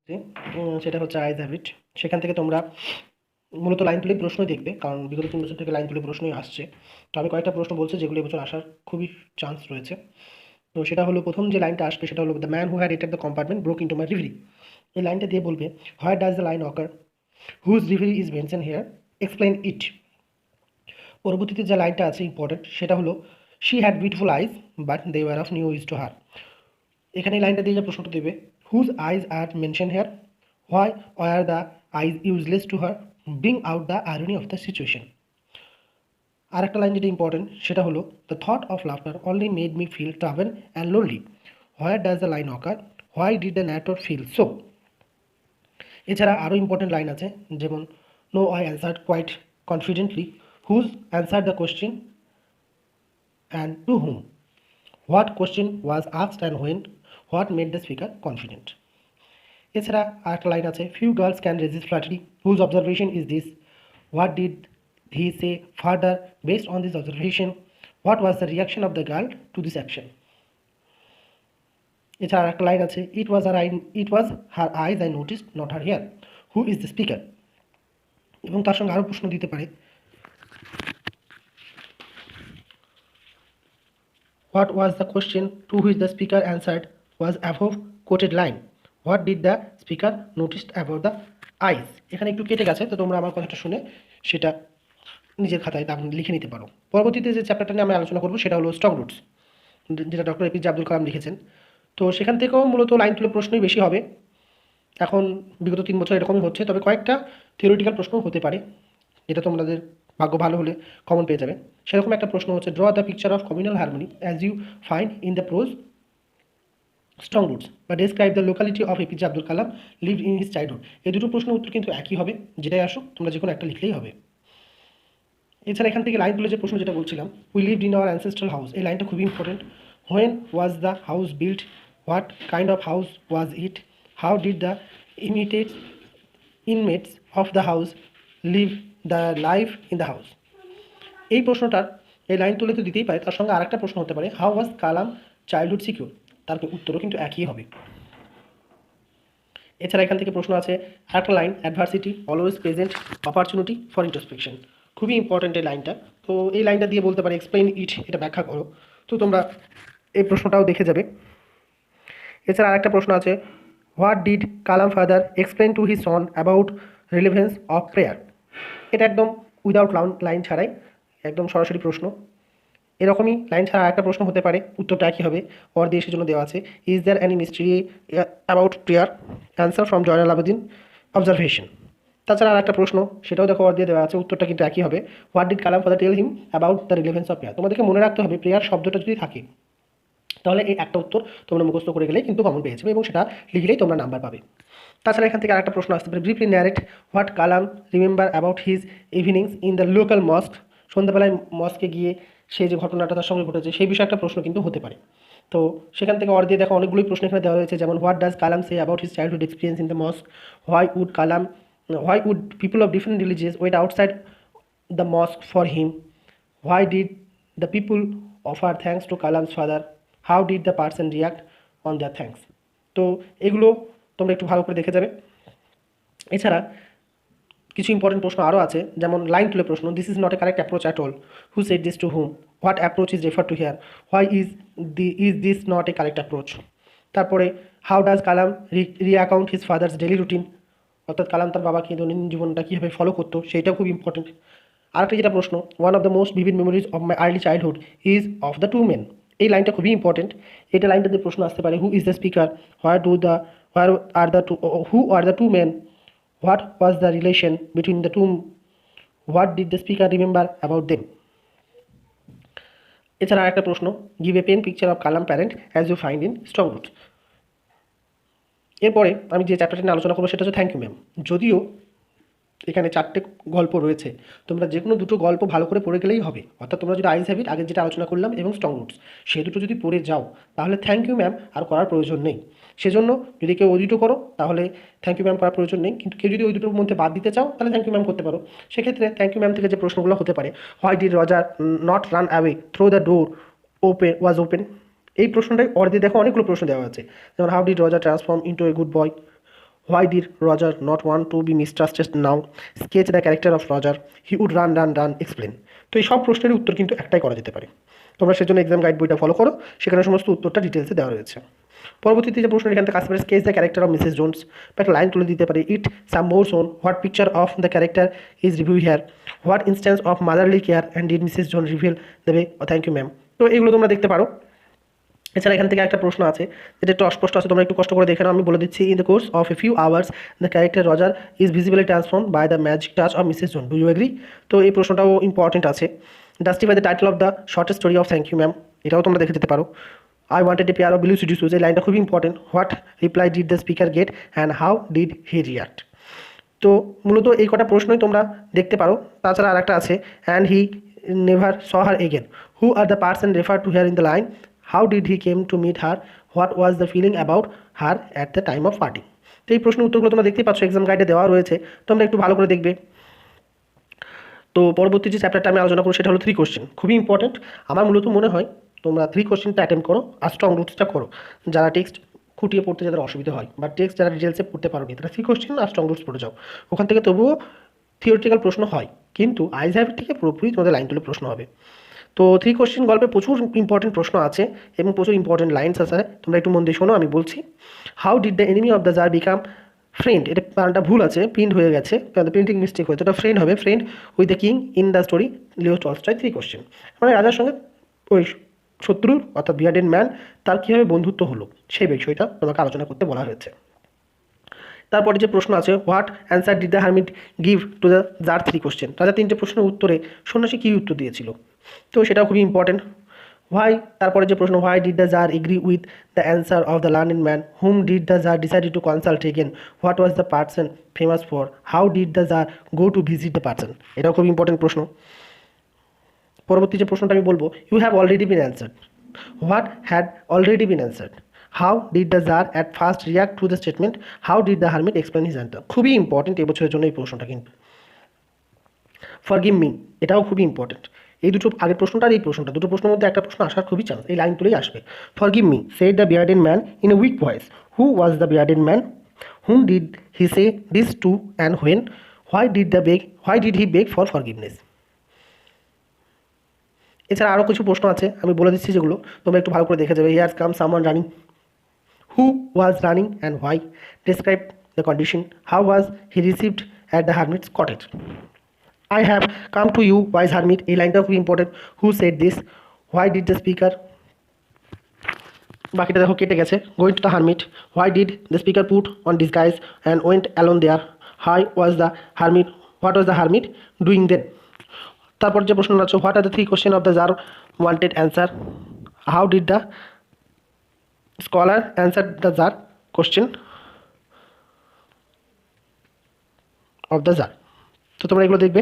যে সেটা হচ্ছে আইজ হ্যাবিট। সেখান থেকে তোমরা মূলত লাইন তুলে প্রশ্নই দেখবে, কারণ বিগত 3 বছর থেকে লাইন তুলে প্রশ্নই আসছে। তো আমি কয়েকটা প্রশ্ন বলছি যেগুলো এবছর আসার খুবই চান্স রয়েছে। তো সেটা হলো, প্রথম যে লাইনটা আসবে সেটা হলো, the man who had entered the compartment broke into my reverie. এই লাইনটা দিয়ে বলবে, where does the line occur, whose reverie is mention here, explain it. পরবর্তীতে যে লাইনটা আছে ইম্পর্টেন্ট, সেটা হলো, she had beautiful eyes but they were of no use to her. এখানে এই লাইনটা দিয়ে যে প্রশ্নটা দেবে, whose eyes are mention here, why are the eyes useless to her, bring out the irony of the situation. আর একটা line যেটা ইম্পর্টেন্ট সেটা হলো, the thought of laughter only made me feel travel and lonely, where does the line occur, why did the narrator feel so. এছাড়া আরও important line আছে, যেমন, no I answered quite confidently, whose answer the question and to whom, what question was asked and when, what made the speaker confident. এছাড়া আরেকটা line আছে, few girls can resist flattery, whose observation is this, what did he say further based on this observation, what was the reaction of the girl to this action. এছাড়া একটা line আছে, it was her eyes I noticed not her hair, who is the speaker. এবং তার সঙ্গে আরও প্রশ্ন দিতে পারে, what was the question to which the speaker answered was above quoted line, what did the speaker noticed about the eyes. এখানে একটু কেটে গেছে, তো তোমরা আমার কথাটা শুনে সেটা নিজের খাতায় তা লিখে নিতে পারো। পরবর্তীতে যে চ্যাপ্টারটা নিয়ে আমি আলোচনা করবো সেটা হলো স্ট্রং রুটস, যেটা ডক্টর এপিজে আব্দুল কালাম লিখেছেন। তো সেখান থেকেও মূলত লাইন তুলে প্রশ্নই বেশি হবে। এখন বিগত 3 বছর এরকমই হচ্ছে, তবে কয়েকটা থিওরিটিক্যাল প্রশ্ন হতে পারে, যেটা তোমাদের ভাগ্য ভালো হলে কমন পেয়ে যাবে। সেরকম একটা প্রশ্ন হচ্ছে, draw the picture of communal harmony as you find in the prose strong roots, বা describe the locality of APJ Abdul Kalam live in his childhood. এই দুটো প্রশ্নের উত্তর কিন্তু একই হবে, যেটাই আসুক তোমরা যে কোনো একটা লিখলেই হবে। এছাড়া এখান থেকে লাইন তুলে যে প্রশ্ন যেটা বলছিলাম, we lived in our ancestral house, এই লাইনটা খুবই important. When was the house built, what kind of house was it, how did the imitate inmates of the house live the life in the house. এই প্রশ্নটার এই line তুলে তো দিতেই পারে, তার সঙ্গে আরেকটা প্রশ্ন হতে পারে, how was Kalam childhood secure, তার উত্তরও কিন্তু একই হবে। এছাড়া এখান থেকে প্রশ্ন আছে একটা line, adversity always present opportunity for introspection, খুবই ইম্পর্টেন্ট এই লাইনটা। তো এই লাইনটা দিয়ে বলতে পারে, এক্সপ্লেইন ইট, এটা ব্যাখ্যা করো। তো তোমরা এই প্রশ্নটাও দেখে যাবে। এছাড়া আরেকটা প্রশ্ন আছে, what did Kalam father explain to his son about relevance of prayer. এটা একদম উইদাউট লাইন ছাড়াই একদম সরাসরি প্রশ্ন। এরকমই লাইন ছাড়া একটা প্রশ্ন হতে পারে, উত্তরটা একই হবে, অর দিয়ে সেজন্য দেওয়া আছে, is there any mystery about prayer, answer from Zainal Abedin, observation. তাছাড়া আর একটা প্রশ্ন, সেটাও দেখো অর দিয়ে দেওয়া আছে, উত্তরটা কিন্তু একই হবে, what did Kalam father tell him about the relevance of prayer. তোমাদেরকে মনে রাখতে হবে, প্রেয়ার শব্দটা যদি থাকে তাহলে এই একটা উত্তর তোমরা মুখস্থ করে গেলেই কিন্তু কমন পেয়ে যাবে, এবং সেটা লিখলেই তোমরা নাম্বার পাবে। তাছাড়া এখান থেকে আরেকটা প্রশ্ন আসতে পারে, briefly narrate what Kalam remember about his evenings in the local mosque, সন্ধ্যাবেলায় মস্কে গিয়ে সেই যে ঘটনাটা তার সঙ্গে ঘটেছে সেই বিষয়ে একটা প্রশ্ন কিন্তু হতে পারে। তো সেখান থেকে অর দিয়ে দেখো অনেকগুলোই প্রশ্ন এখানে দেওয়া রয়েছে, যেমন, what does Kalam say about his childhood experience in the mosque, why would people of different religious wait outside the mosque for him, why did the people offer thanks to Kalam's father, how did the person react on the thanks. তো এগুলো তোমরা একটু ভালো করে দেখে যাবে। এছাড়া কিছু ইম্পর্টেন্ট প্রশ্ন আরও আছে, যেমন লাইন তুলে প্রশ্ন, this is not a correct approach at all, who said this to whom, what approach is refer to here, why is this not a correct approach. তারপরে, how does Kalam recount his father's daily routine, অর্থাৎ কালাম তার বাবাকে দৈনন্দিন জীবনটা কীভাবে follow করতো সেইটাও খুব ইম্পর্টেন্ট। আরেকটা যেটা প্রশ্ন, one of the most vivid memories of my early childhood is of the two men, এই লাইনটা খুবই ইম্পর্টেন্ট। এটা লাইনটাতে প্রশ্ন আসতে পারে, who is the speaker, where are the two, who are the two men, what was the relation between the two, what did the speaker remember about them. এছাড়া আরেকটা প্রশ্ন, give a pen picture of Kalam parent as you find in strong roots. এরপরে আমি যে চ্যাপ্টারটি নিয়ে আলোচনা করবো সেটা হচ্ছে থ্যাংক ইউ ম্যাম। যদিও এখানে 4টে গল্প রয়েছে, তোমরা যে কোনো দুটো গল্প ভালো করে পড়ে গেলেই হবে। অর্থাৎ তোমরা যদি আইজ হ্যাবিট, আগে যেটা আলোচনা করলাম, এবং স্ট্রং রুটস, সে দুটো যদি পড়ে যাও তাহলে থ্যাংক ইউ ম্যাম আর করার প্রয়োজন নেই। সেজন্য যদি কেউ ওই দুটো করো তাহলে থ্যাংক ইউ ম্যাম করার প্রয়োজন নেই, কিন্তু কেউ যদি ওই দুটোর মধ্যে বাদ দিতে চাও তাহলে থ্যাংক ইউ ম্যাম করতে পারো। সেক্ষেত্রে থ্যাংক ইউ ম্যাম থেকে যে প্রশ্নগুলো হতে পারে, why did Roger not run away through the door open, এই প্রশ্নটাই অর্ধে দেখো অনেকগুলো প্রশ্ন দেওয়া আছে, যেমন how did Roger transform into a good boy, why did Roger not want to be mistrusted now, sketch the character of Roger, he would run run run, explain. তো এই সব প্রশ্নেরই উত্তর কিন্তু একটাই করা যেতে পারে। তোমরা সেজন্য এক্সাম গাইড বইটা ফলো করো, সেখানে সমস্ত উত্তরটা ডিটেলসে দেওয়া রয়েছে। পরবর্তীতে যে প্রশ্ন এখান থেকে আসতে পারে, sketch the character of Mrs Jones, বা একটা লাইন তুলে দিতে পারে, eat some more son, what picture of the character is review here, what instance of motherly care and did Mrs Jone reveal দেবে, থ্যাংক ইউ ম্যাম। তো এগুলো তোমরা দেখতে পারো। এছাড়া এখান থেকে একটা প্রশ্ন আছে যেটা একটু অস্পষ্ট আছে, তোমরা একটু কষ্ট করে দেখে নাও, আমি বলে দিচ্ছি। In the course of a few hours the character Roger is visibly transform by the magic touch of Mrs Jones, do you agree? তো এই প্রশ্নটাও ইম্পর্টেন্ট আছে। Justify the title of the short story of thank you ma'am, এটাও তোমরা দেখে যেতে পারো। I wanted a pair of blue suede shoes, এই লাইনটা খুবই important. What reply did the speaker get and how did he react? তো মূলত এই কটা প্রশ্নই তোমরা দেখতে পারো। তাছাড়া আর একটা আছে, and he never saw her again, who are the person refer to here in the line, how did he came to meet her, what was the feeling about her at the time of parting? তো এই প্রশ্নের উত্তরগুলো তোমরা দেখতেই পাচ্ছ, exam গাইডে দেওয়া রয়েছে, তোমরা একটু ভালো করে দেখবে। তো পরবর্তী যে চ্যাপ্টারটা আমি আলোচনা করবো সেটা হলো 3 কোশ্চেন, খুবই ইম্পর্টেন্ট। আমার মূলত মনে হয় তোমরা 3 কোশ্চেনটা অ্যাটেম্প করো আর স্ট্রং রুটসটা করো। যারা টেক্সট খুঁটিয়ে পড়তে যাদের অসুবিধা হয় বা টেক্সট যারা ডিটেলসে পড়তে পারোনি, তারা 3 কোশ্চেন আর স্ট্রং রুটস পড়ে যাও। ওখান থেকে তবুও থিওরিটিক্যাল প্রশ্ন হয়, কিন্তু আইজাইভের থেকে পুরোপুরি তোমাদের লাইন তুলে প্রশ্ন হবে। তো 3 কোশ্চেন গল্পে প্রচুর ইম্পর্টেন্ট প্রশ্ন আছে এবং প্রচুর ইম্পর্টেন্ট লাইনস আছে, তোমরা একটু মন দিয়ে শোনো, আমি বলছি। How did the enemy of the tsar become friend, এটা বানানটা ভুল আছে, প্রিন্ট হয়ে গেছে, প্রিন্টিং মিস্টেক হয়েছে, ওটা ফ্রেন্ড হবে, friend with the king in the story Leo Tolstoy. 3 question, মানে রাজার সঙ্গে ওই শত্রুর অর্থাৎ বিয়ার্ডেন ম্যান তার কীভাবে বন্ধুত্ব হলো সেই বিষয়টা তোমাকে আলোচনা করতে বলা হয়েছে। তারপরে যে প্রশ্ন আছে, what answer did the hermit give to the tsar? 3 question, রাজা 3টে প্রশ্নের উত্তরে সন্ন্যাসী কী উত্তর দিয়েছিল? তো সেটাও খুবই ইম্পর্টেন্ট। হোয়াই, তারপরে যে প্রশ্ন, why did the tsar agree with the answer of the learning man, whom did the tsar decided to consult again, what was the person famous for, how did the tsar go to visit the person? এটাও খুব important প্রশ্ন। পরবর্তী যে প্রশ্নটা আমি বলবো, you have already been answered, what had already been answered, how did the tsar at first react to the statement, how did the hermit explain his answer? খুবই important এবছরের জন্য এই প্রশ্নটা কিন্তু। ফরগিভ মি, এটাও খুবই ইম্পর্টেন্ট। এই দুটো আগের প্রশ্নটা আর এই প্রশ্নটা, দুটো প্রশ্নের মধ্যে একটা প্রশ্ন আসার খুবই চান্স, এই লাইন তুলেই আসবে। Forgive me, said the bearded man in a weak voice, who was the bearded man, whom did he say this to and when, why did he beg for forgiveness? এছাড়া আরও কিছু প্রশ্ন আছে, আমি বলে দিচ্ছি যেগুলো তোমরা একটু ভালো করে দেখে যাবে। Here come someone running, who was running and why, describe the condition, how was he received at the hermit's cottage, I have come to you, wise hermit, এই লাইনটাও খুব important, who said this, why did the speaker, বাকিটা দেখো কেটে গেছে, going to the hermit, why did the speaker put on disguise and went alone there, who was the hermit, what was the hermit doing then? তারপর যে প্রশ্ন আছে, what are the 3 question of the czar wanted answer, how did the scholar answer the czar question of the czar? তো তোমরা এগুলো দেখবে।